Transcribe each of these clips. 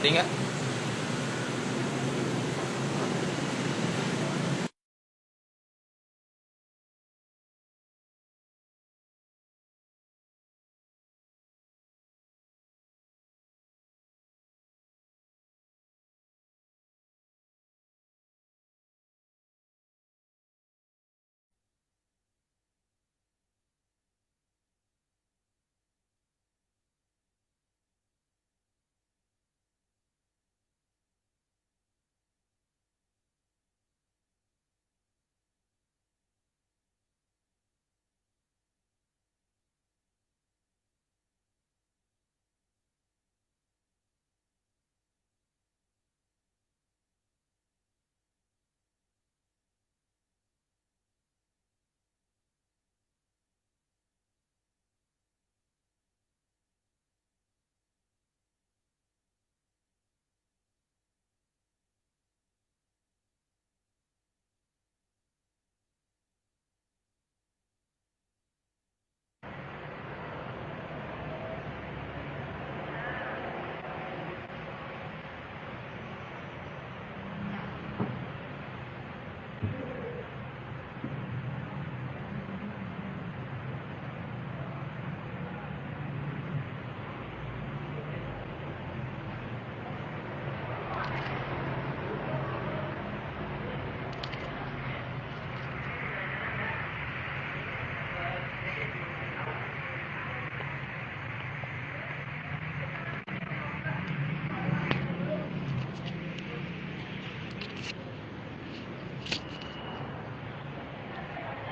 Ngerti nggak?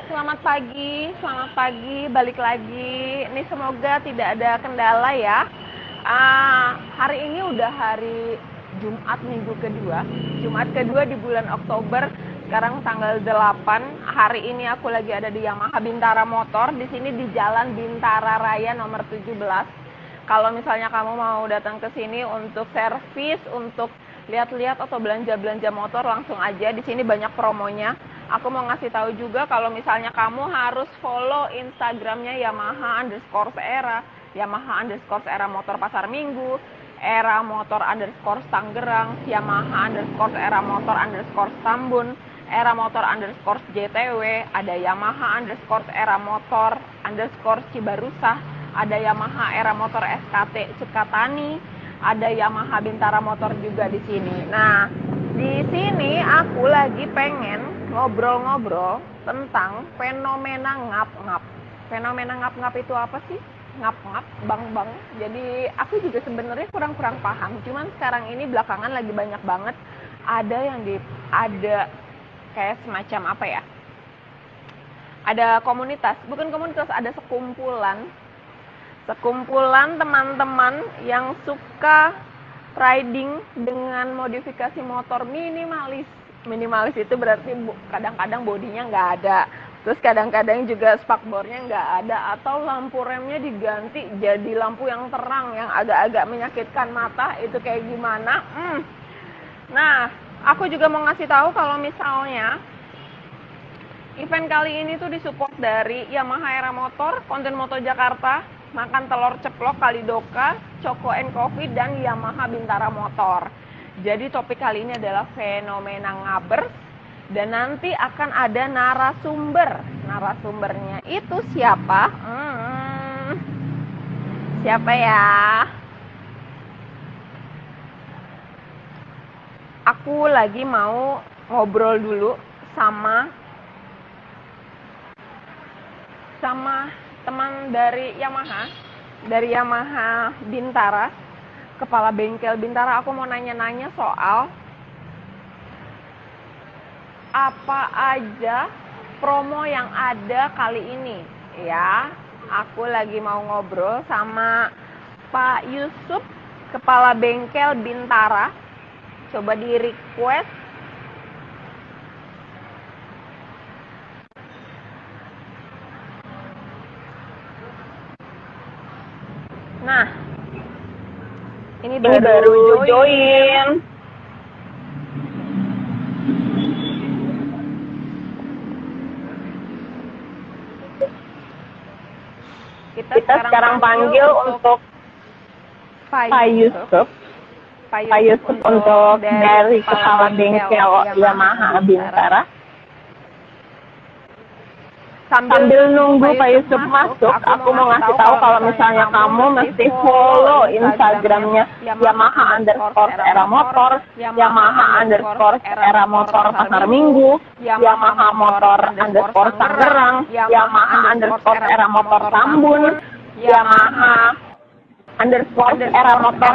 Selamat pagi, balik lagi. Ini semoga tidak ada kendala ya. Hari ini udah hari Jumat minggu kedua. Jumat kedua di bulan Oktober. Sekarang tanggal 8. Hari ini aku lagi ada di Yamaha Bintara Motor. Di sini di Jalan Bintara Raya nomor 17. Kalau misalnya kamu mau datang ke sini untuk servis, untuk lihat-lihat atau belanja-belanja motor, langsung aja. Di sini banyak promonya. Aku mau ngasih tahu juga kalau misalnya kamu harus follow Instagramnya Yamaha_Era, Yamaha_Era Motor Pasar Minggu, Era Motor _Tanggerang, Yamaha_Era Motor _Tambun, Era Motor _JTW, ada Yamaha_Era Motor _Cibarusah, ada Yamaha Era Motor SKT Sukatani, ada Yamaha Bintara Motor juga di sini. Nah, di sini aku lagi pengen ngobrol-ngobrol tentang fenomena ngap-ngap. Fenomena ngap-ngap itu apa sih? Ngap-ngap, bang-bang. Jadi aku juga sebenarnya kurang-kurang paham. Cuman sekarang ini belakangan lagi banyak banget ada kayak semacam apa ya? Ada komunitas, bukan komunitas, ada sekumpulan teman-teman yang suka riding dengan modifikasi motor minimalis itu berarti kadang-kadang bodinya nggak ada, terus kadang-kadang juga spakbornya nggak ada, atau lampu remnya diganti jadi lampu yang terang yang agak-agak menyakitkan mata. Itu kayak gimana? Nah, aku juga mau ngasih tahu kalau misalnya event kali ini tuh disupport dari Yamaha Era Motor, Konten Moto Jakarta, Makan Telur Ceplok Kalidoka, Choco and Coffee, dan Yamaha Bintara Motor. Jadi topik kali ini adalah fenomena ngabers, dan nanti akan ada narasumber. Narasumbernya itu siapa? Siapa ya? Aku lagi mau ngobrol dulu sama teman dari Yamaha Bintara, kepala bengkel Bintara. Aku mau nanya-nanya soal apa aja promo yang ada kali ini ya. Aku lagi mau ngobrol sama Pak Yusuf, kepala bengkel Bintara. Coba di request. Nah, ini baru join. Kita sekarang panggil untuk Pak Yusuf. Pak Yusuf untuk dari kepala bengkel Yamaha Bintara. Sambil nunggu Pak Yusuf masuk, aku mau ngasih tahu kalau misalnya kamu mesti follow Instagramnya Yamaha_era_motor, Yamaha_era_motor Pasar Minggu, Yamaha_motor_Tangerang, Yamaha_era_motor Tambun, Yamaha_era_motor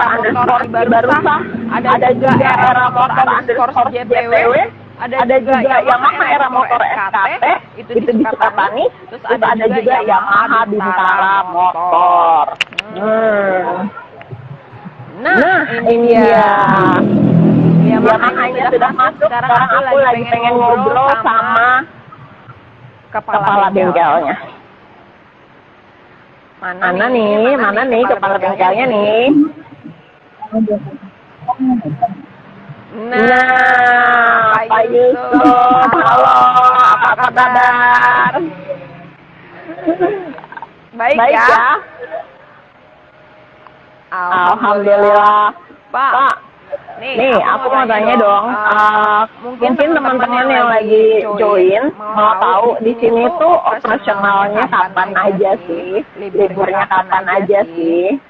Barusa, ada juga era_motor_JPW, ada juga Yamaha era-motor SKT, itu di Sukatani, terus ada juga Yamaha Bintara Motor. Nah, ini dia. Yamaha-nya sudah masuk, sekarang aku lagi pengen ngobrol sama kepala bengkelnya. Mana nih kepala bengkelnya nih? Nah, Pak Yusuf, halo, apa kabar? Baik ya? Alhamdulillah. Pak, nih aku mau tanya dong, mungkin teman-teman yang lagi join mau tahu di sini tuh operasionalnya kapan aja sih? Liburnya kapan aja sih?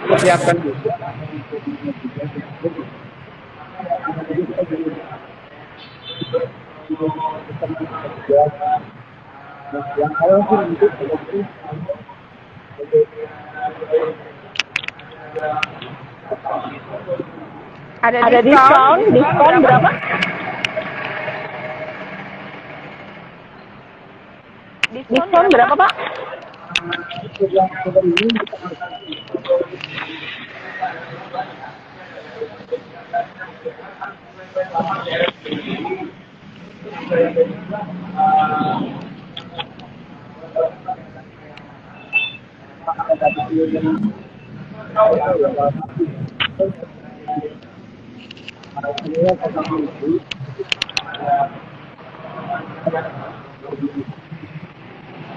Persiapkan Ada diskon berapa? Diskon berapa, Pak?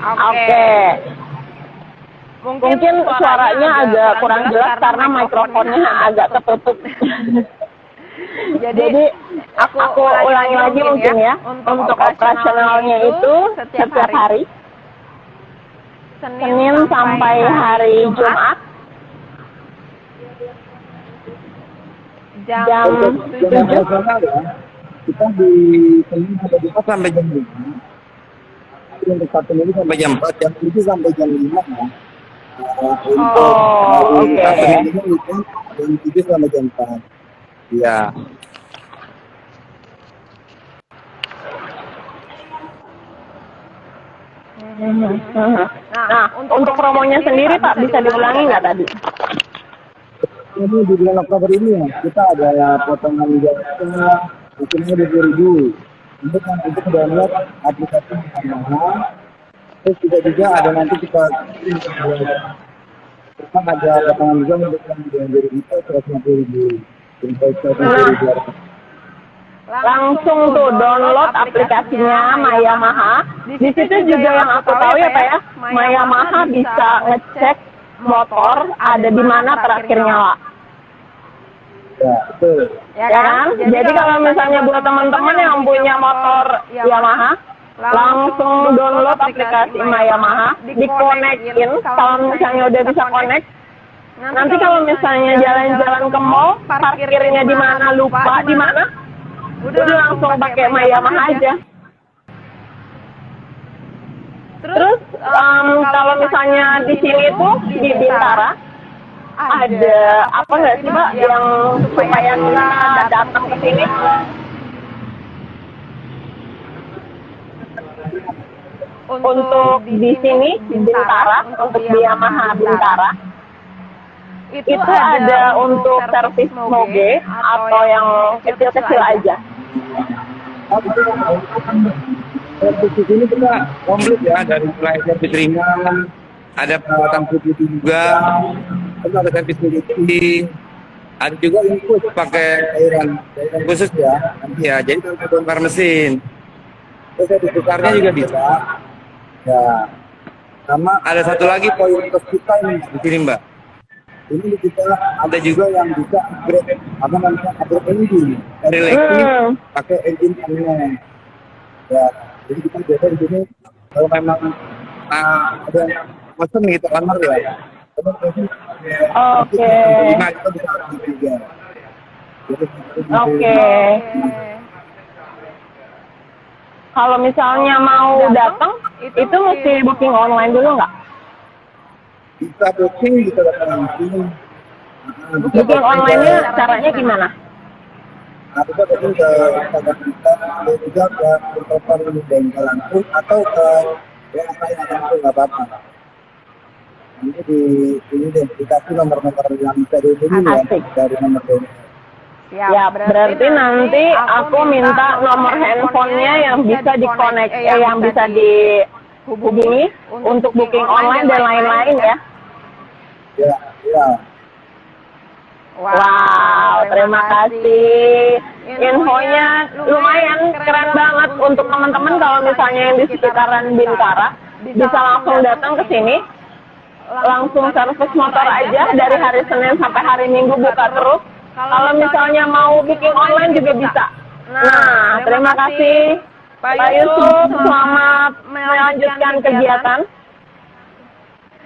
Oke. Mungkin suaranya agak kurang jelas karena mikrofonnya agak ketutup. Jadi aku ulangi lagi mungkin ya. Untuk operasionalnya itu setiap hari. Senin sampai hari Jumat. Jam 7. kita di Senin sampai jam 5. Untuk satu minggu sampai jam 4, jam 7 sampai jam 5 ya. Oke. Jam 7 sampai jam 4. Iya. Nah, untuk promonya sendiri Pak bisa diulangi nggak tadi? Ini di bulan Oktober ini ya, kita ada potongan jasa hukumnya 20.000 untuk download aplikasi Yamaha. Terus juga ada nanti kita ada potongan juga untuk yang 150.000. Langsung tuh download aplikasinya Yamaha. Di situ juga yang aku tahu ya Pak ya, Yamaha bisa ngecek motor ada di mana terakhir nyala. Ya, betul. Ya kan? Jadi kalau misalnya buat teman-teman yang punya motor Yamaha, langsung download aplikasi Yamaha, dikonekin. Kalau misalnya udah bisa connect, nanti kalau misalnya jalan-jalan ke mall, parkirnya di mana lupa di mana, udah langsung pakai Yamaha aja. Terus kalau misalnya di sini tuh di Bintara ada apa nggak sih Pak yang supaya kita datang ke sini? Untuk di sini di Bintara, untuk di Yamaha Bintara, itu ada untuk servis moge atau yang kecil-kecil aja. Servis di sini kita komplit ya, dari mulai servis ringan, ada perawatan putih juga, ada servis putih, Ada juga infus pakai cairan khusus ya, nanti ya. Jadi tanpa bongkar mesin. Terus di putarnya juga bisa. Ya, sama ada satu lagi poin plus kita ini di sini Mbak. Ini di kita ada juga yang bisa upgrade apa namanya upgrade engine. Dari elektrik pakai engine permanen. Ya, jadi kita biasa di sini kalau memang ada yang pesen gitu kamar ya. Oke. Lima kita bisa upgrade juga. Jadi, Oke. Kalau misalnya mau datang, itu mesti booking online dulu nggak? bisa booking, bisa datang langsung. Booking online-nya caranya gimana? Nah, bisa booking ke Instagram kita, atau juga ke telepon di bengkel langsung, atau ke WA saya langsung, nggak apa-apa. Nanti di ini deh, dikasih nomor-nomor yang bisa dihubungi ya, dari nomor bengkel. Ya, berarti nanti aku minta nomor handphonenya yang bisa dikonek, yang bisa dihubungi untuk booking online dan lain-lain ya. Ya, ya. Wow, terima kasih. Infonya lumayan keren banget untuk teman-teman kalau misalnya yang di sekitaran Bintara bisa langsung datang ke sini. Langsung servis motor aja dari hari Senin sampai hari Minggu buka terus. Kalau misalnya mau booking online juga bisa. Nah, terima kasih Pak Yusuf, selamat melanjutkan kegiatan.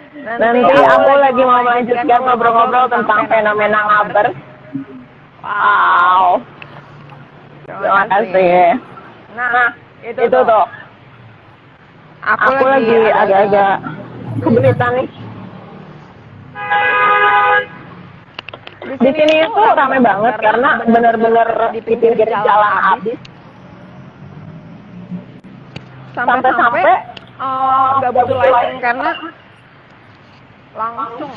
Nanti aku lagi mau melanjutkan ngobrol-ngobrol tentang fenomena ngaber. Wow. Terima kasih. Nah, itu tuh. Aku lagi agak-agak kesulitan nih. Di sini itu ramai banget karena benar-benar di pinggir jalan habis. Sampai-sampai nggak butuh lighting karena langsung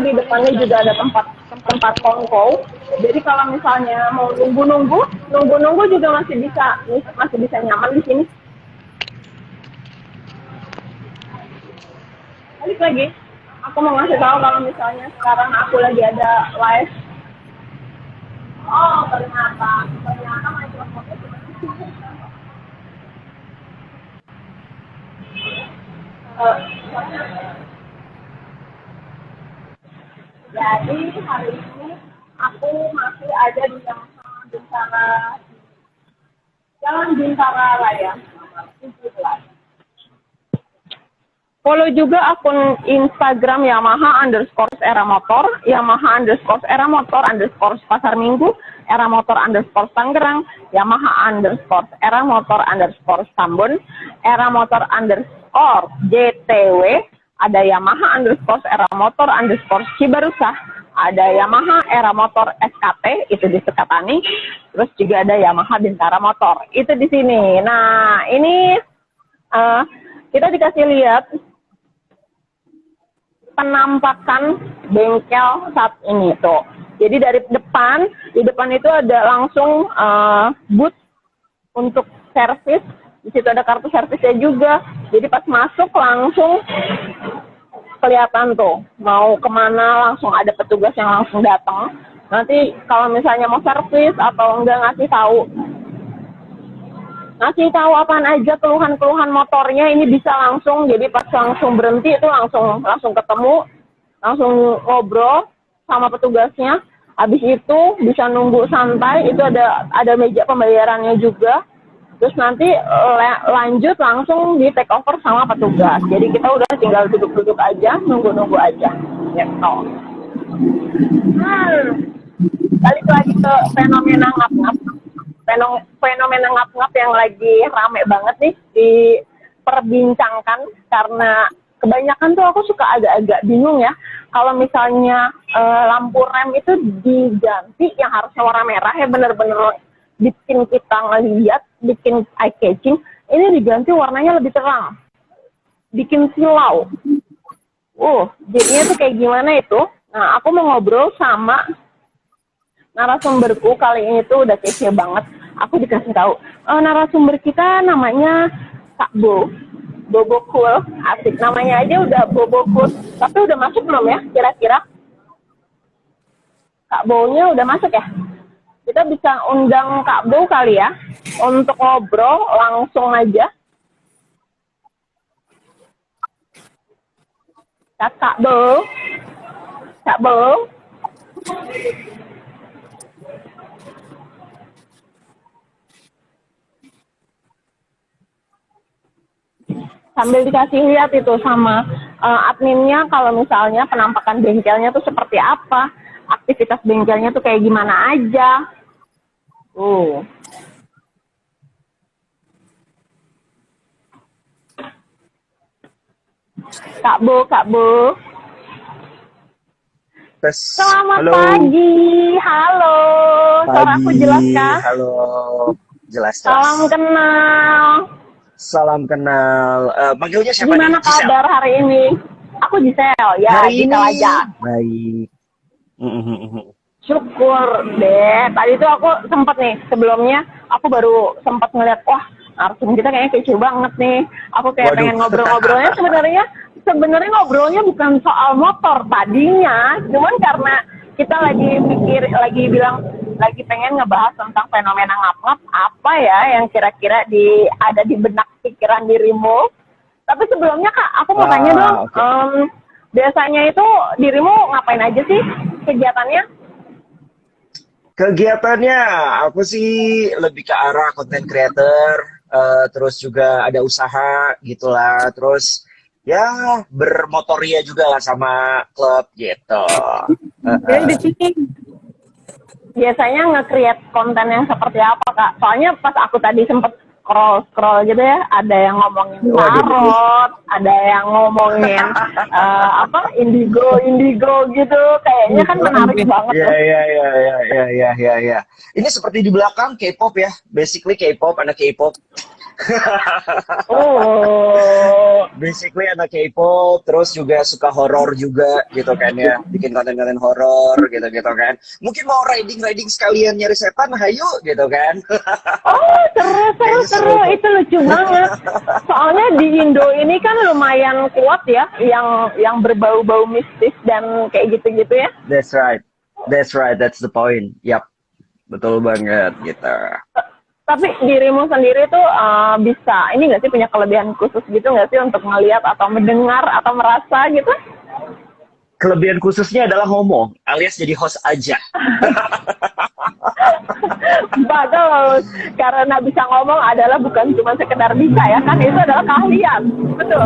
di depannya juga ada tempat kongko. Jadi kalau misalnya mau nunggu juga masih bisa nyaman di sini. Balik lagi, aku mau ngasih tahu kalau misalnya sekarang aku lagi ada live. Oh, ternyata mikrofonnya cuma di sini. Jadi hari ini aku masih ada di Jalan Bintara Raya 17. Follow juga akun Instagram Yamaha_era_motor, Yamaha_era_motor_ Pasar Minggu, era_motor_ Tangerang, Yamaha_era_motor_ Tambun, era_motor_ JTW, ada Yamaha_era_motor_ Cibarusah, ada Yamaha Era Motor SKT, itu di Sekatani, terus juga ada Yamaha Bintara Motor, itu di sini. Nah, ini kita dikasih lihat penampakan bengkel saat ini tuh. Jadi di depan itu ada langsung booth untuk servis. Di situ ada kartu servisnya juga. Jadi pas masuk langsung kelihatan tuh mau kemana, langsung ada petugas yang langsung datang. Nanti kalau misalnya mau servis atau enggak ngasih tahu apaan aja keluhan-keluhan motornya, ini bisa langsung. Jadi pas langsung berhenti itu langsung ketemu, langsung ngobrol sama petugasnya. Habis itu bisa nunggu santai, itu ada meja pembayarannya juga. Terus nanti lanjut langsung di take over sama petugas. Jadi kita udah tinggal duduk-duduk aja, nunggu-nunggu aja. Gitu. Balik lagi ke fenomena ngap-ngap. Fenomena ngap-ngap yang lagi rame banget nih diperbincangkan, karena kebanyakan tuh aku suka agak-agak bingung ya. Kalau misalnya lampu rem itu diganti yang harusnya warna merah ya, bener-bener bikin kita ngeliat, bikin eye catching, ini diganti warnanya lebih terang, bikin silau. Jadinya tuh kayak gimana itu? Nah, aku mau ngobrol sama narasumberku kali ini tuh udah kece banget. Aku dikasih tahu, narasumber kita namanya Kak Bobo Cool. Asik, namanya aja udah Bobo Cool. Tapi udah masuk belum ya kira-kira? Kak Bow-nya udah masuk ya? Kita bisa undang Kak Bow kali ya untuk ngobrol langsung aja. Kak Bow, Kak Bow. Sambil dikasih lihat itu sama adminnya kalau misalnya penampakan bengkelnya tuh seperti apa, aktivitas bengkelnya tuh kayak gimana aja. Kak Bo. Tes. Selamat Halo. pagi. Halo. Suara aku jelas kah? Halo. Jelas. Salam kenal. Salam kenal. Manggilnya siapa Gimana nih? Gisel? kabar hari ini? Aku Gisel, ya Hari Gisel ini aja. baik. Syukur deh. Tadi tuh aku sempat nih, sebelumnya aku baru sempat ngeliat, wah narasum kita kayaknya kece banget nih. Aku kayak Waduh. pengen ngobrol-ngobrolnya sebenarnya ngobrolnya bukan soal motor tadinya, cuman karena kita lagi pengen ngebahas tentang fenomena ngap-ngap apa ya yang kira-kira ada di benak pikiran dirimu. Tapi sebelumnya Kak, aku mau tanya dong, biasanya itu dirimu ngapain aja sih kegiatannya? Kegiatannya aku sih lebih ke arah content creator, terus juga ada usaha gitulah, terus ya bermotoria juga lah sama klub gitu. Biasanya nge-create konten yang seperti apa Kak? Soalnya pas aku tadi sempet scroll gitu ya, ada yang ngomongin tarot, ada yang ngomongin indigo gitu, kayaknya kan menarik banget. Ya. Ini seperti di belakang K-pop ya, basically K-pop, anak K-pop. Basically anak K-pop, terus juga suka horor juga gitu kan ya, bikin konten-konten horor gitu kan. Mungkin mau riding sekalian nyari setan, hayu gitu kan. Seru, itu lucu banget. Soalnya di Indo ini kan lumayan kuat ya, yang berbau-bau mistis dan kayak gitu-gitu ya. That's right, that's the point. Yap, betul banget gitu. Tapi dirimu sendiri tuh bisa, ini nggak sih punya kelebihan khusus gitu nggak sih untuk ngelihat atau mendengar atau merasa gitu? Kelebihan khususnya adalah ngomong, alias jadi host aja. Bagus, karena bisa ngomong adalah bukan cuma sekedar bisa ya kan, itu adalah keahlian, betul.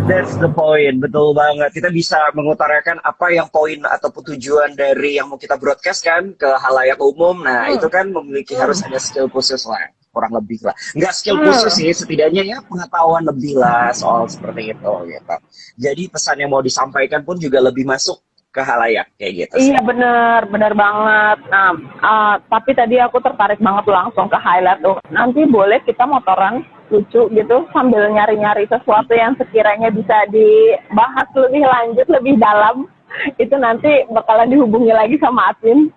That's the point, betul banget. Kita bisa mengutarakan apa yang poin ataupun tujuan dari yang mau kita broadcast kan ke halayak umum. Nah itu kan memiliki harus ada skill khusus lah, kurang lebih lah. Nggak skill khusus sih, setidaknya ya pengetahuan lebih lah soal seperti itu gitu. Jadi pesan yang mau disampaikan pun juga lebih masuk ke halayak kayak gitu sih. Iya benar banget. Nah, tapi tadi aku tertarik banget langsung ke highlight tuh. Nanti boleh kita motoran lucu gitu sambil nyari-nyari sesuatu yang sekiranya bisa dibahas lebih lanjut, lebih dalam. Itu nanti bakalan dihubungi lagi sama admin.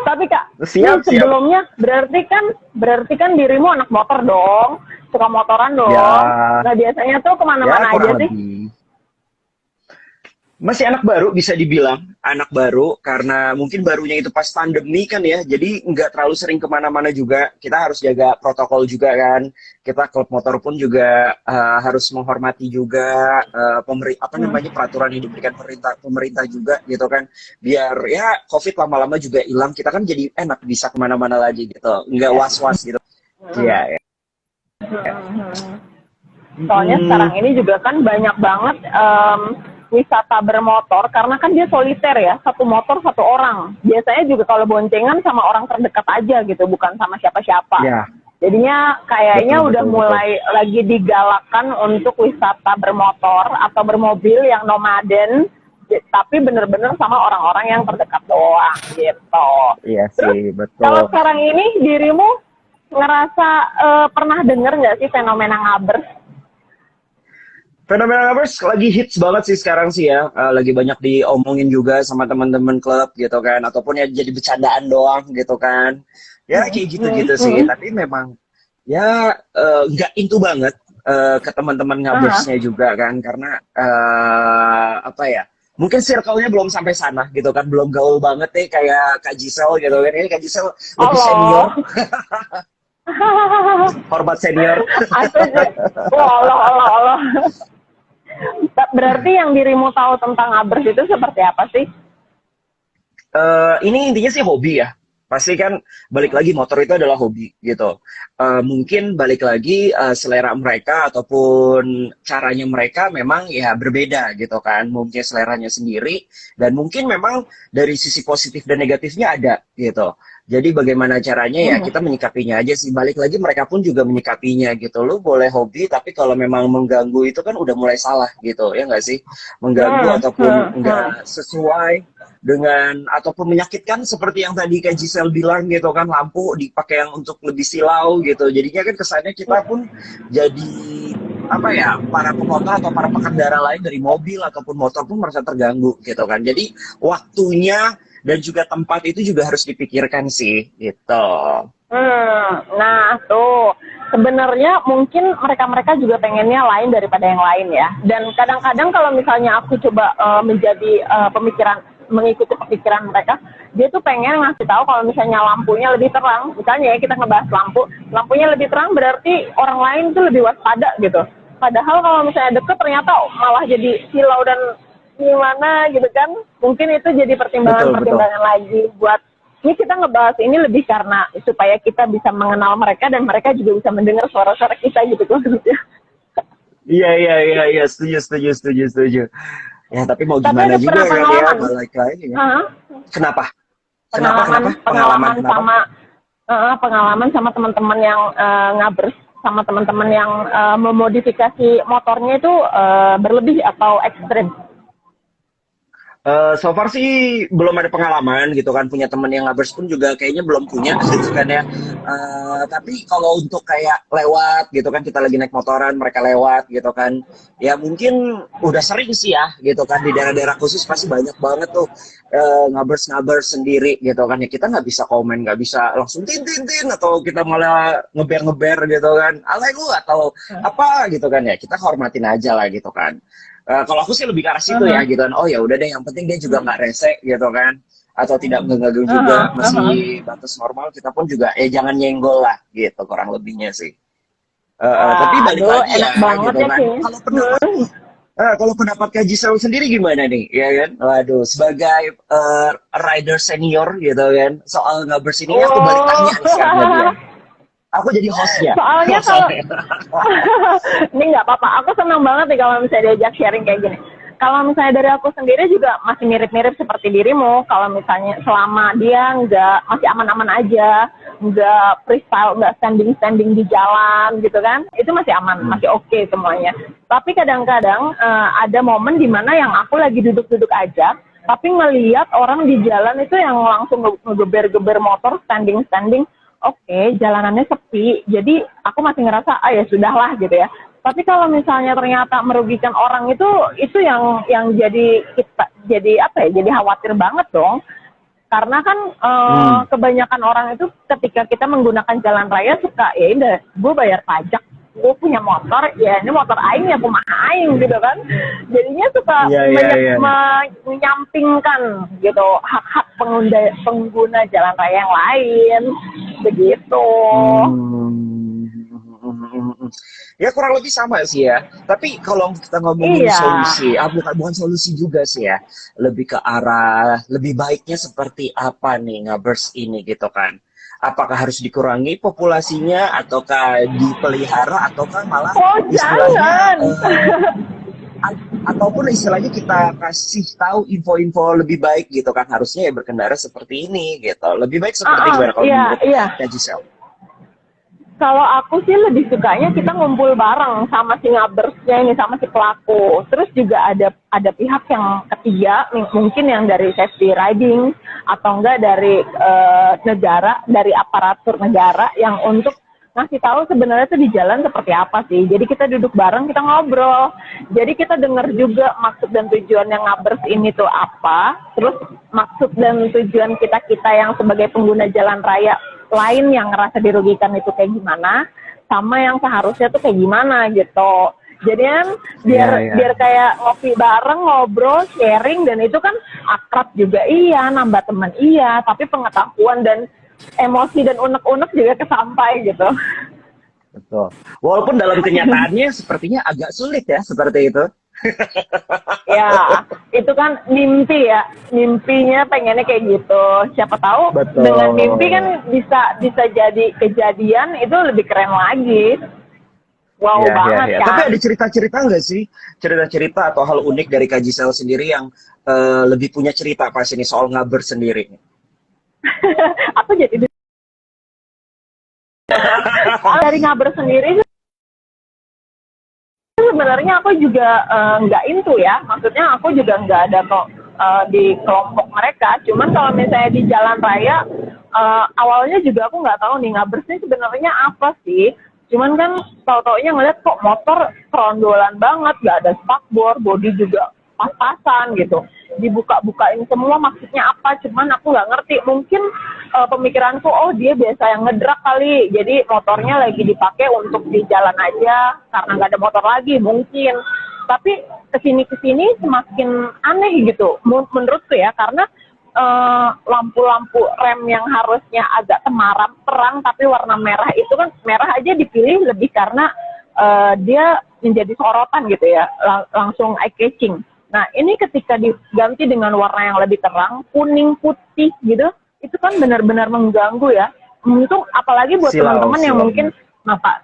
Tapi Kak, siap. Sebelumnya berarti kan dirimu anak motor dong, suka motoran dong. Ya. Nah biasanya tuh kemana-mana aja sih? Masih anak baru bisa dibilang, anak baru karena mungkin barunya itu pas pandemi kan ya, jadi nggak terlalu sering kemana-mana juga. Kita harus jaga protokol juga kan. Kita klub motor pun juga harus menghormati juga peraturan yang diberikan pemerintah juga gitu kan. Biar ya COVID lama-lama juga hilang, kita kan jadi enak bisa kemana-mana lagi gitu, nggak was-was gitu. Iya. Soalnya sekarang ini juga kan banyak banget wisata bermotor karena kan dia soliter ya, satu motor satu orang. Biasanya juga kalau boncengan sama orang terdekat aja gitu, bukan sama siapa-siapa. Yeah. Jadinya kayaknya udah mulai lagi digalakan untuk wisata bermotor atau bermobil yang nomaden, tapi bener-bener sama orang-orang yang terdekat doang gitu. Iya sih, betul. Kalau sekarang ini dirimu ngerasa pernah denger nggak sih fenomena ngabers? Fenomena Ngabers lagi hits banget sih sekarang sih ya, lagi banyak diomongin juga sama teman-teman klub gitu kan, ataupun ya jadi bercandaan doang gitu kan, ya kayak gitu-gitu sih. Tapi memang ya nggak into banget ke teman-teman Ngabersnya juga kan, karena apa ya, mungkin circle-nya belum sampai sana gitu kan, belum gaul banget nih kayak Kak Gisel gitu kan. Ini Kak Gisel lebih senior, Allah. hormat senior. Astaga. Wah, Allah, Allah, Allah. Berarti yang dirimu tahu tentang Abers itu seperti apa sih? Ini intinya sih hobi ya. Pasti kan balik lagi motor itu adalah hobi gitu. Mungkin balik lagi selera mereka ataupun caranya mereka memang ya berbeda gitu kan. Mungkin seleranya sendiri dan mungkin memang dari sisi positif dan negatifnya ada gitu. Jadi bagaimana caranya ya kita menyikapinya aja sih. Balik lagi mereka pun juga menyikapinya gitu. Lu boleh hobi tapi kalau memang mengganggu itu kan udah mulai salah gitu ya nggak sih? Mengganggu ataupun nggak sesuai dengan ataupun menyakitkan seperti yang tadi Kak Gisel bilang gitu kan, lampu dipakai yang untuk lebih silau gitu. Jadinya kan kesannya kita pun jadi apa ya, para pemotor atau para pengendara lain dari mobil ataupun motor pun merasa terganggu gitu kan. Jadi waktunya dan juga tempat itu juga harus dipikirkan sih gitu. Nah tuh sebenarnya mungkin mereka juga pengennya lain daripada yang lain ya. Dan kadang-kadang kalau misalnya aku coba menjadi mengikuti pemikiran mereka, dia tuh pengen ngasih tahu kalau misalnya lampunya lebih terang, misalnya ya kita ngebahas lampunya lebih terang berarti orang lain tuh lebih waspada gitu. Padahal kalau misalnya deket ternyata malah jadi silau dan gimana gitu kan, mungkin itu jadi pertimbangan lagi buat ini kita ngebahas ini lebih karena supaya kita bisa mengenal mereka dan mereka juga bisa mendengar suara-suara kita gitu kan. Iya, setuju. Ya, tapi mau gimana juga kan ya, balik lagi ya. Kenapa? Pengalaman sama teman-teman yang ngabers, sama teman-teman yang memodifikasi motornya itu berlebih atau ekstrim? So far sih belum ada pengalaman gitu kan, punya temen yang ngabers pun juga kayaknya belum punya gitu kan ya. Tapi kalau untuk kayak lewat gitu kan, kita lagi naik motoran mereka lewat gitu kan, ya mungkin udah sering sih ya gitu kan, di daerah-daerah khusus pasti banyak banget tuh ngabers sendiri gitu kan ya. Kita nggak bisa komen, nggak bisa langsung tin atau kita malah ngeber gitu kan, alay lu atau apa gitu kan ya. Kita hormatin aja lah gitu kan. Kalau aku sih lebih ke arah situ ya gitu kan. Oh ya udah deh, yang penting dia juga nggak rese gitu kan, atau tidak mengganggu juga, masih batas normal. Kita pun juga jangan nyenggol lah gitu, kurang lebihnya sih. Tapi balik lagi ya gitu kan. Kalau pendapat Kak Gisel sendiri gimana nih ya kan? Waduh, sebagai rider senior gitu kan, soal ngabers ini aku balik tanya nih sama dia. Aku jadi hostnya. Soalnya kalau ini nggak apa-apa, aku senang banget nih kalau misalnya diajak sharing kayak gini. Kalau misalnya dari aku sendiri juga masih mirip-mirip seperti dirimu. Kalau misalnya selama dia masih aman-aman aja, nggak freestyle, nggak standing di jalan gitu kan, itu masih aman, masih oke semuanya. Tapi kadang-kadang ada momen di mana yang aku lagi duduk-duduk aja, tapi ngelihat orang di jalan itu yang langsung ngegeber-geber motor standing. Oke, jalanannya sepi, jadi aku masih ngerasa, ya sudahlah gitu ya. Tapi kalau misalnya ternyata merugikan orang itu yang jadi jadi khawatir banget dong. Karena kan kebanyakan orang itu ketika kita menggunakan jalan raya suka, ya udah, gue bayar pajak, gue punya motor, ya ini motor aing ya kumaha aing gitu kan. Jadinya suka menyampingkan gitu hak-hak pengguna jalan raya yang lain begitu. Ya kurang lebih sama sih ya. Tapi kalau kita ngomongin solusi, bukan solusi juga sih ya. Lebih ke arah lebih baiknya seperti apa nih ngabers ini gitu kan. Apakah harus dikurangi populasinya, ataukah dipelihara, ataukah malah istilahnya ataupun istilahnya kita kasih tahu info-info lebih baik gitu kan, harusnya ya berkendara seperti ini gitu. Lebih baik seperti gimana kalau menurut Kak Gisel? Kalau aku sih lebih sukanya kita ngumpul bareng sama si ngabersnya ini, sama si pelaku. Terus juga ada pihak yang ketiga, mungkin yang dari safety riding atau enggak dari negara, dari aparatur negara yang untuk ngasih tahu sebenarnya tuh di jalan seperti apa sih. Jadi kita duduk bareng, kita ngobrol. Jadi kita dengar juga maksud dan tujuan yang ngabers ini tuh apa. Terus maksud dan tujuan kita yang sebagai pengguna jalan raya lain yang ngerasa dirugikan itu kayak gimana, sama yang seharusnya tuh kayak gimana gitu. Jadi kan biar kayak ngopi bareng, ngobrol, sharing, dan itu kan akrab juga iya, nambah teman iya, tapi pengetahuan dan emosi dan unek-unek juga kesampai gitu. Betul. Walaupun dalam kenyataannya sepertinya agak sulit ya seperti itu. Ya, itu kan mimpi ya, mimpinya pengennya kayak gitu. Siapa tahu Betul. dengan mimpi kan bisa jadi kejadian, itu lebih keren lagi. Wow banget kan. Tapi ada cerita-cerita nggak sih? Cerita-cerita atau hal unik dari Kak Gisel sendiri yang lebih punya cerita pas ini soal ngaber sendiri? Aku jadi dari ngaber sendiri sebenarnya aku juga nggak into ya. Maksudnya aku juga nggak ada kok di kelompok mereka. Cuman kalau misalnya di jalan raya, awalnya juga aku nggak tahu nih ngaber sih sebenarnya apa sih. Cuman kan tau-taunya ngeliat kok motor kerondolan banget, gak ada spakbor, bodi juga pas-pasan gitu. Dibuka-bukain semua maksudnya apa, cuman aku gak ngerti. Mungkin pemikiranku, oh dia biasa yang ngedrak kali, jadi motornya lagi dipakai untuk di jalan aja, karena gak ada motor lagi, mungkin. Tapi kesini-kesini semakin aneh gitu, menurutku ya, karena lampu-lampu rem yang harusnya agak terang tapi warna merah itu kan merah aja dipilih lebih karena dia menjadi sorotan gitu ya, langsung eye catching. Nah ini ketika diganti dengan warna yang lebih terang, kuning putih gitu, itu kan benar-benar mengganggu ya. Untuk apalagi buat teman-teman yang mungkin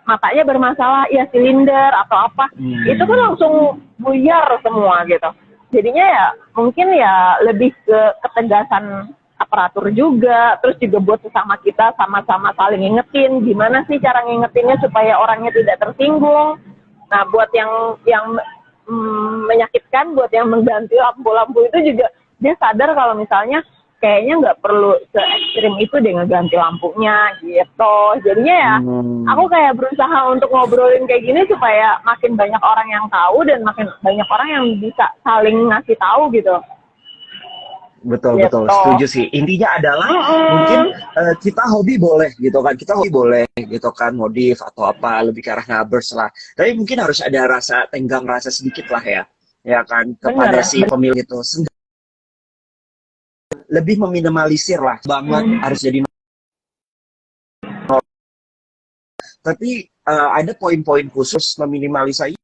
matanya bermasalah ya, silinder atau apa, itu kan langsung buyar semua gitu. Jadinya ya mungkin ya lebih ke ketegasan aparatur juga, terus juga buat sesama kita sama-sama saling ngingetin gimana sih cara ngingetinnya supaya orangnya tidak tersinggung. Nah buat yang menyakitkan, buat yang mengganti lampu-lampu itu juga dia sadar kalau misalnya kayaknya nggak perlu se-ekstrim itu deh ngeganti lampunya gitu. Jadinya ya aku kayak berusaha untuk ngobrolin kayak gini supaya makin banyak orang yang tahu dan makin banyak orang yang bisa saling ngasih tahu gitu. Betul, gitu. betul, setuju sih. Intinya adalah mungkin kita hobi boleh gitu kan, kita hobi boleh gitu kan, modif atau apa, lebih ke arah ngabers lah. Tapi mungkin harus ada rasa tenggang rasa sedikit lah ya kan, kepada si pemilik itu. Lebih meminimalisir lah banget, harus jadi tapi ada poin-poin khusus meminimalisasi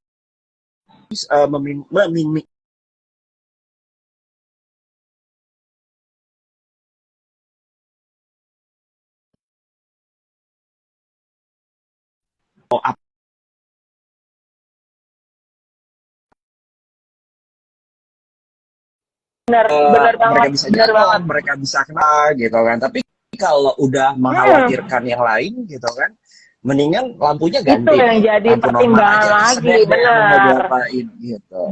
benar mereka banget, bisa jalan, mereka bisa kenal gitu kan. Tapi kalau udah mengkhawatirkan yang lain gitu kan, mendingan lampunya ganti. Itu yang jadi pertimbangan lagi, benar. Gitu.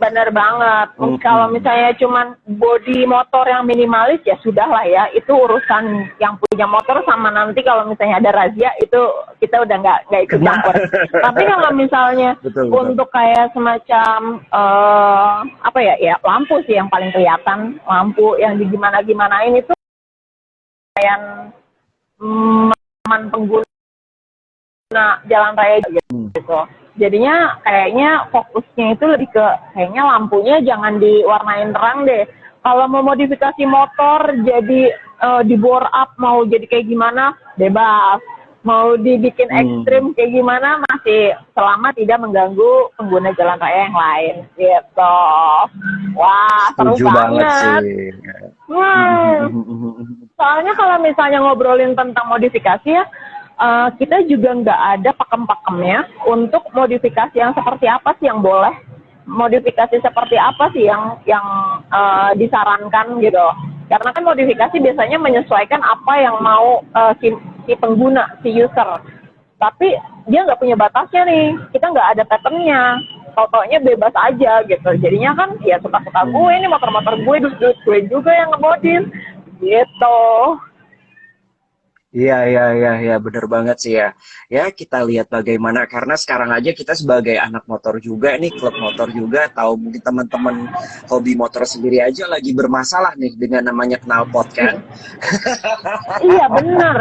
Benar banget. Kalau misalnya cuman bodi motor yang minimalis ya sudahlah ya, itu urusan yang punya motor, sama nanti kalau misalnya ada razia itu kita udah nggak ikut campur. Tapi kalau misalnya betul. Untuk kayak semacam apa ya lampu sih yang paling kelihatan, lampu yang digimana-gimanain itu kayak pengguna jalan raya gitu. Jadinya kayaknya fokusnya itu lebih ke kayaknya lampunya jangan diwarnain terang deh. Kalau mau modifikasi motor jadi di bore up mau jadi kayak gimana bebas. Mau dibikin ekstrim kayak gimana masih selama tidak mengganggu pengguna jalan raya yang lain gitu. Wah, seru banget. Sih. Soalnya kalau misalnya ngobrolin tentang modifikasi ya, kita juga nggak ada pakem-pakemnya untuk modifikasi yang seperti apa sih yang boleh, modifikasi seperti apa sih yang disarankan gitu. Karena kan modifikasi biasanya menyesuaikan apa yang mau si pengguna, si user. Tapi dia nggak punya batasnya nih, kita nggak ada patternnya, pokoknya bebas aja gitu. Jadinya kan ya suka-suka gue, ini motor-motor gue, dus-dus gue juga yang ngemodif gitu. Iya, bener banget sih ya. Ya kita lihat bagaimana, karena sekarang aja kita sebagai anak motor juga nih, klub motor juga, tahu mungkin teman-teman hobi motor sendiri aja lagi bermasalah nih dengan namanya knalpot kan. Iya bener.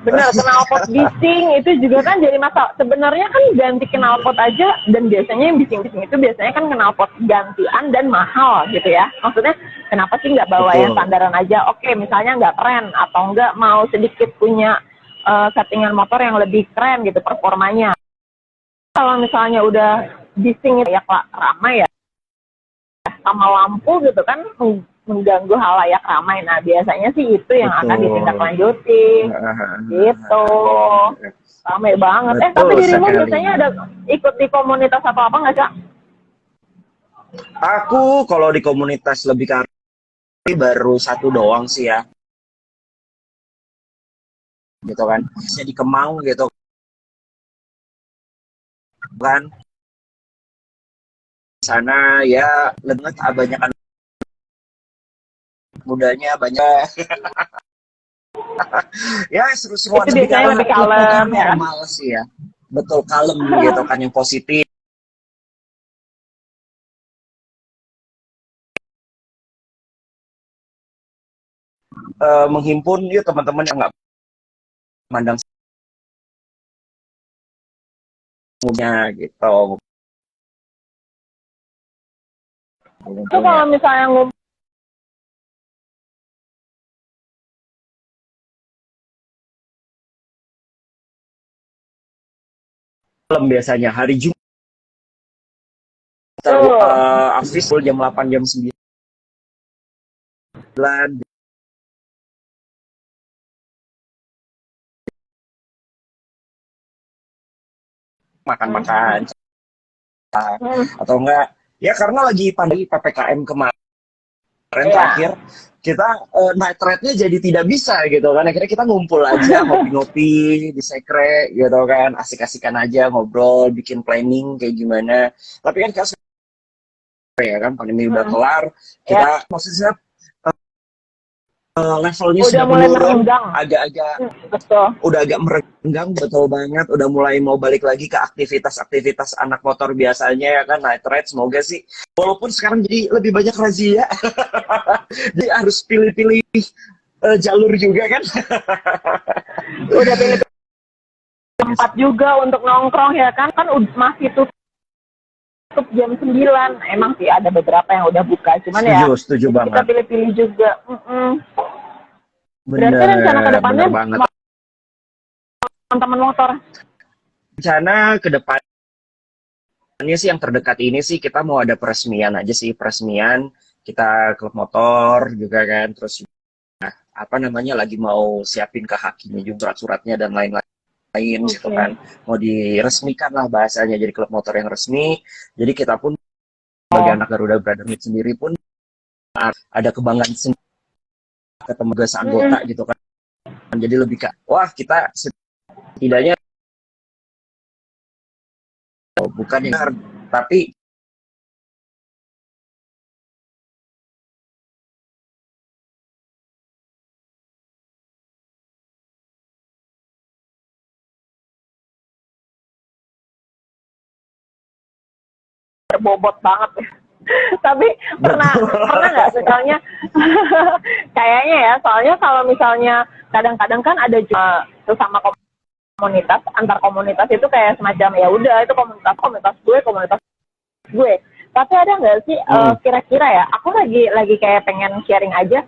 Bener, knalpot bising itu juga kan jadi masalah. Sebenarnya kan ganti knalpot aja, dan biasanya yang bising-bising itu biasanya kan knalpot gantian dan mahal gitu ya. Maksudnya kenapa sih nggak bawa yang standaran aja? Oke, misalnya nggak keren atau nggak mau sedikit punya settingan motor yang lebih keren gitu performanya. Kalau misalnya udah bising ya ramai ya, sama lampu gitu kan mengganggu halayak ramai. Nah biasanya sih itu yang akan ditindaklanjuti gitu. Ramai banget. Tapi dirimu biasanya ada ikut di komunitas apa nggak, Cak? Aku kalau di komunitas lebih ke baru satu doang sih ya, gitu kan. Saya di Kemang gitu kan, sana ya lebih banyak kan mudanya banyak. Ya seru-seruan, itu biasanya lebih kalem ya. Normal sih ya, betul, kalem gitu kan, yang positif. Menghimpun yuk teman-teman yang nggak mandang semuanya gitu. Itu kalau misalnya malam biasanya hari Jumat aktif jam 8 jam 9 makan-makan atau enggak ya, karena lagi pandemi PPKM kemarin terakhir kita night ride-nya jadi tidak bisa gitu kan. Akhirnya kita ngumpul aja ngopi-ngopi di sekre gitu kan, asik-asikan aja ngobrol, bikin planning kayak gimana. Tapi kan kayak ya kan pandemi udah kelar, kita maksudnya levelnya udah sudah mulai menurun, merenggang, agak-agak betul. Udah agak merenggang, betul banget. Udah mulai mau balik lagi ke aktivitas-aktivitas anak motor biasanya ya kan, night ride. Semoga sih, walaupun sekarang jadi lebih banyak razia, jadi harus pilih-pilih jalur juga kan. Udah pilih tempat juga untuk nongkrong ya kan masih tutup jam 9. Emang sih ada beberapa yang udah buka, cuman setuju banget. Kita pilih-pilih juga. Bener, berarti rencana ke depannya teman-teman motor? Rencana ke depannya sih yang terdekat ini sih kita mau ada peresmian aja sih, peresmian kita klub motor juga kan, terus lagi mau siapin ke hakimnya juga surat-suratnya dan lain-lain gitu kan, mau diresmikan lah bahasanya jadi klub motor yang resmi. Jadi kita pun sebagai anak Garuda Brotherhood sendiri pun ada kebanggaan sendiri ketemu anggota gitu kan. Jadi lebih wah kita setidaknya bukan yang tapi berbobot banget ya. Tapi pernah nggak misalnya kayaknya ya, soalnya kalau misalnya kadang-kadang kan ada juga sesama komunitas, antar komunitas itu kayak semacam ya udah itu komunitas gue. Tapi ada nggak sih kira-kira ya, aku lagi kayak pengen sharing aja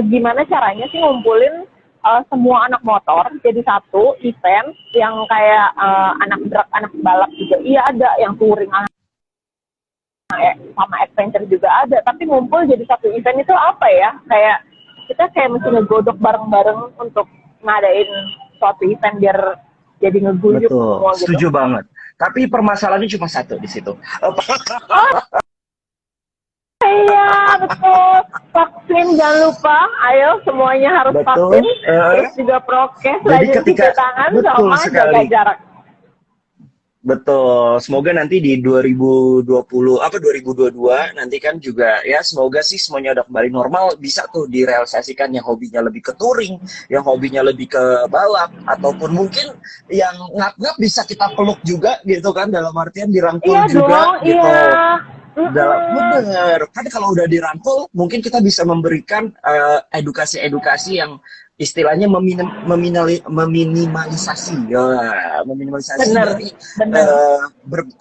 gimana caranya sih ngumpulin semua anak motor jadi satu event yang kayak anak balap juga ada, yang touring sama adventure juga ada, tapi ngumpul jadi satu event itu apa ya, kayak kita kayak mesti ngegodok bareng-bareng untuk ngadain suatu event biar jadi ngeguyup semua gitu. Setuju banget. Tapi permasalahannya cuma satu di situ. Iya betul, vaksin jangan lupa, ayo semuanya harus vaksin, terus juga prokes, rajin cuci tangan, sama jaga jarak. Betul, semoga nanti di 2022 nanti kan juga ya, semoga sih semuanya udah kembali normal, bisa tuh direalisasikan yang hobinya lebih ke touring, yang hobinya lebih ke balap, ataupun mungkin yang ngap-ngap bisa kita peluk juga gitu kan, dalam artian dirangkul juga gitu. Bener, kan kalau udah dirangkul mungkin kita bisa memberikan edukasi-edukasi yang istilahnya meminimalisasi ya, meminimalisasi Bener, dari bener,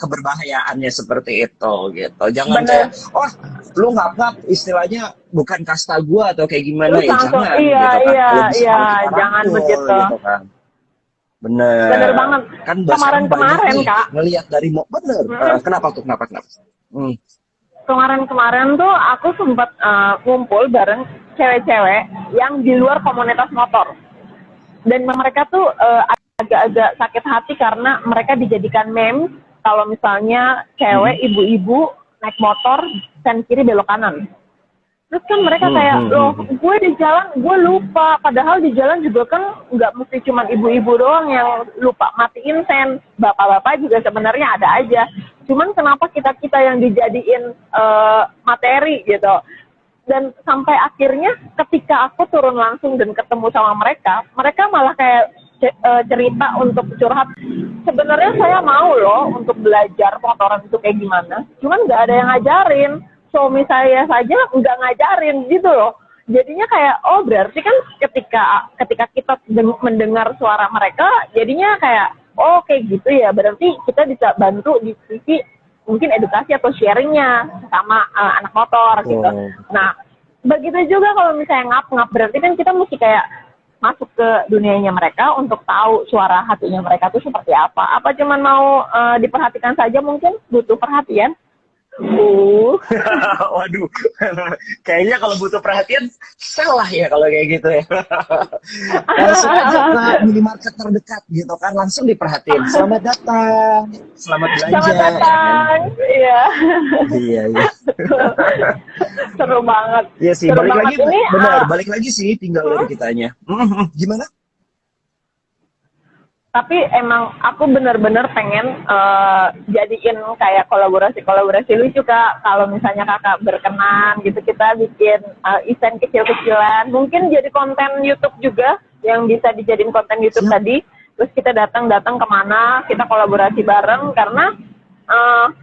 keberbahayaannya seperti itu gitu. Jangan bener. kayak lu ngap istilahnya bukan kasta gua atau kayak gimana Terus ya, langsung, jangan iya, gitu kan. iya, Kalau bisa iya, kita jangan rangkul begitu. gitu kan. Bener. Bener banget. Kan sekarang banyak Kemarin-kemarin, nih Kak. ngelihat dari bener. Mm-mm. Kenapa tuh? Kenapa? Hmm. Kemarin-kemarin tuh aku sempat ngumpul bareng cewek-cewek yang di luar komunitas motor. Dan mereka tuh agak-agak sakit hati karena mereka dijadikan meme kalau misalnya cewek ibu-ibu naik motor sen kiri belok kanan. Terus kan mereka kayak, loh gue di jalan, gue lupa. Padahal di jalan juga kan nggak mesti cuma ibu-ibu doang yang lupa matiin sen. Bapak-bapak juga sebenarnya ada aja. Cuman kenapa kita-kita yang dijadiin materi gitu. Dan sampai akhirnya ketika aku turun langsung dan ketemu sama mereka malah kayak cerita untuk curhat. Sebenarnya saya mau loh untuk belajar motoran itu kayak gimana. Cuman nggak ada yang ngajarin. Suami saya saja nggak ngajarin gitu loh. Jadinya kayak, oh berarti kan ketika kita mendengar suara mereka, jadinya kayak, oh kayak gitu ya. Berarti kita bisa bantu di sisi mungkin edukasi atau sharingnya sama anak motor gitu. Nah, begitu juga kalau misalnya ngap berarti kan kita mesti kayak masuk ke dunianya mereka untuk tahu suara hatinya mereka tuh seperti apa. Apa cuman mau diperhatikan saja, mungkin butuh perhatian. Waduh, kayaknya kalau butuh perhatian salah ya kalau kayak gitu ya. Langsung aja ke minimarket terdekat gitu kan, langsung diperhatiin. Selamat datang, selamat belanja. Selamat datang, iya. Iya. Seru banget. Iya sih, Seru balik banget. lagi, Ini, benar, balik lagi sih, tinggal dari kitanya. Gimana? Tapi emang aku bener-bener pengen jadiin kayak kolaborasi lucu, Kak. Kalau misalnya kakak berkenan gitu, kita bikin event kecil-kecilan. Mungkin jadi konten YouTube juga yang bisa dijadiin konten YouTube tadi. Terus kita datang kemana, kita kolaborasi bareng. Karena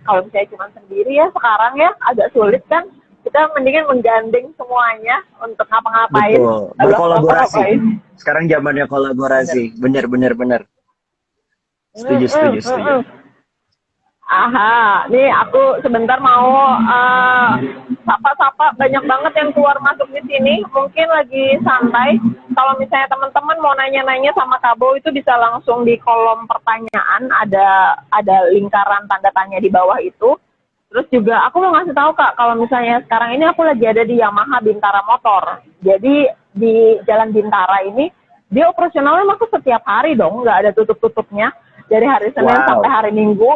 kalau misalnya cuma sendiri ya sekarang ya agak sulit kan. Kita mendingan menggandeng semuanya untuk ngapa-ngapain. Betul, berkolaborasi. Sekarang zamannya kolaborasi. Bener. Setuju. Aha, nih aku sebentar mau sapa-sapa, banyak banget yang keluar masuk di sini. Mungkin lagi santai. Kalau misalnya teman-teman mau nanya-nanya sama Kabo, itu bisa langsung di kolom pertanyaan, ada lingkaran tanda tanya di bawah itu. Terus juga aku mau ngasih tahu, Kak, kalau misalnya sekarang ini aku lagi ada di Yamaha Bintara Motor. Jadi di Jalan Bintara ini dia operasionalnya masuk setiap hari dong, nggak ada tutup-tutupnya. Dari hari Senin sampai hari Minggu.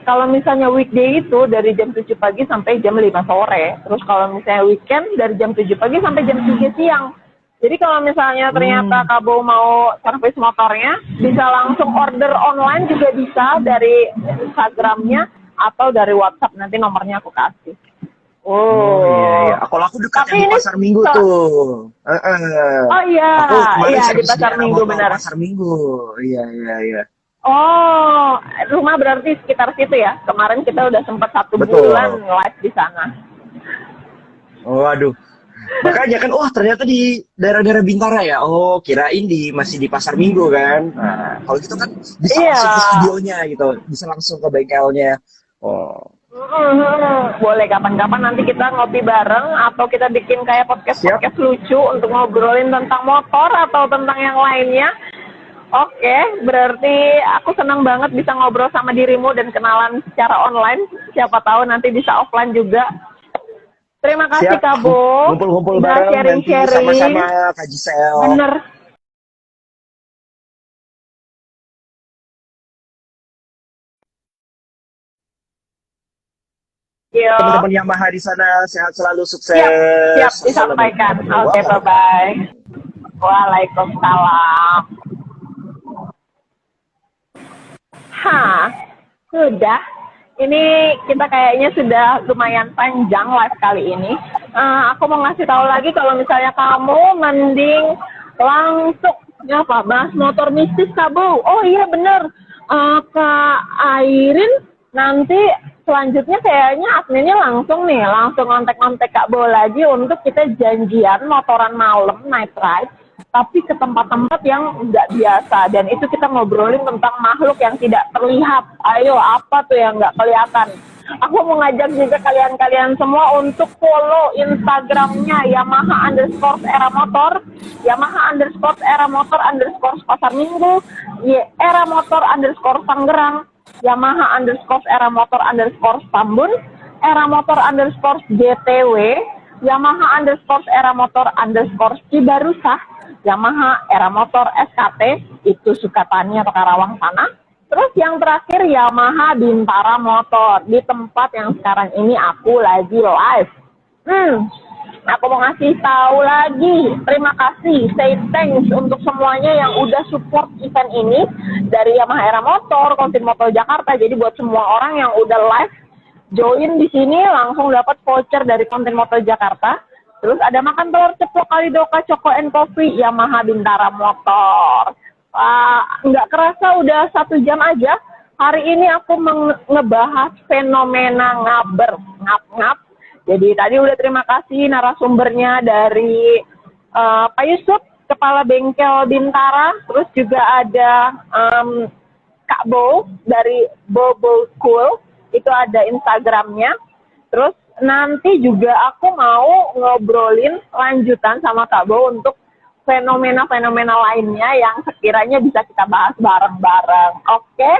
Kalau misalnya weekday itu dari jam 7 pagi sampai jam 5 sore. Terus kalau misalnya weekend dari jam 7 pagi sampai jam 3 siang. Jadi kalau misalnya ternyata Kabo mau servis motornya, bisa langsung order online juga bisa dari Instagramnya atau dari WhatsApp, nanti nomornya aku kasih. Iya. Kalau aku dekat di Pasar Minggu tuh. Oh iya, Aku di Pasar Minggu benar. Pasar Minggu, iya. Oh, rumah berarti sekitar situ ya? Kemarin kita udah sempat 1 bulan live di sana. Waduh. Makanya kan, ternyata di daerah-daerah Bintara ya. Oh, kirain masih di Pasar Minggu kan. Nah, kalau gitu kan bisa langsung ke studionya gitu, bisa langsung ke bengkelnya. Oh. Boleh kapan-kapan nanti kita ngopi bareng atau kita bikin kayak podcast lucu untuk ngobrolin tentang motor atau tentang yang lainnya. Oke, berarti aku senang banget bisa ngobrol sama dirimu dan kenalan secara online. Siapa tahu nanti bisa offline juga. Terima kasih Kabo. Ngumpul-ngumpul bareng nanti sama-sama Kak Gisel. Bener. Teman-teman Yamaha di sana sehat selalu, sukses. Siap disampaikan. Oke, bye-bye. Waalaikumsalam. Sudah. Ini kita kayaknya sudah lumayan panjang live kali ini. Aku mau ngasih tahu lagi kalau misalnya kamu mending langsung bahas motor mistis, Kabo. Oh iya bener. Kak Airin nanti selanjutnya kayaknya adminnya langsung kontak-kontak Kak Bo lagi untuk kita janjian motoran malam, night ride, tapi ke tempat-tempat yang nggak biasa. Dan itu kita ngobrolin tentang makhluk yang tidak terlihat. Ayo, apa tuh yang nggak kelihatan? Aku mau ngajak juga kalian-kalian semua untuk follow Instagramnya Yamaha_era motor, Yamaha_era motor _pasar minggu, era motor _Tangerang, Yamaha_era motor _Tambun, era motor _GTW, Yamaha_era motor _Cibarusah, Yamaha era motor SKT, itu Sukatani atau Karawang sana. Terus yang terakhir Yamaha Bintara Motor, di tempat yang sekarang ini aku lagi live. Aku mau ngasih tahu lagi, terima kasih, say thanks untuk semuanya yang udah support event ini dari Yamaha Era Motor, Kontin Motor Jakarta. Jadi buat semua orang yang udah live join di sini langsung dapat voucher dari Kontin Motor Jakarta. Terus ada makan telur ceplok Kalidoka Choco and Coffee Yamaha Bintara Motor. Nggak kerasa udah 1 jam aja. Hari ini aku ngebahas fenomena ngap-ngap. Jadi tadi udah terima kasih narasumbernya dari Pak Yusuf, Kepala Bengkel Bintara. Terus juga ada Kak Bo dari Bobo Cool. Itu ada Instagramnya. Terus nanti juga aku mau ngobrolin lanjutan sama Kak Bo untuk fenomena-fenomena lainnya yang sekiranya bisa kita bahas bareng-bareng. Oke,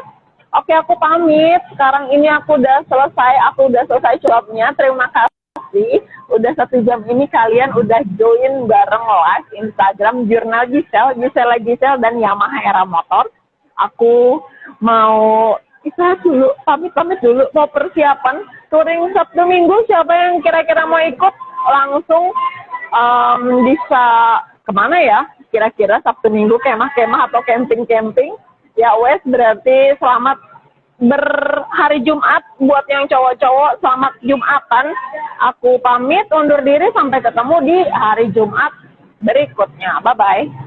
aku pamit. Sekarang ini aku udah selesai jawabnya. Terima kasih. Udah 1 jam ini kalian udah join bareng live Instagram Jurnal Giselle dan Yamaha Era Motor. Aku mau istirahat dulu, pamit dulu, mau persiapan touring Sabtu Minggu. Siapa yang kira-kira mau ikut langsung bisa kemana ya? Kira-kira Sabtu Minggu kemah-kemah atau camping-camping. Ya wes, berarti selamat berhari Jumat buat yang cowok-cowok, selamat Jumatan. Aku pamit undur diri, sampai ketemu di hari Jumat berikutnya. Bye-bye.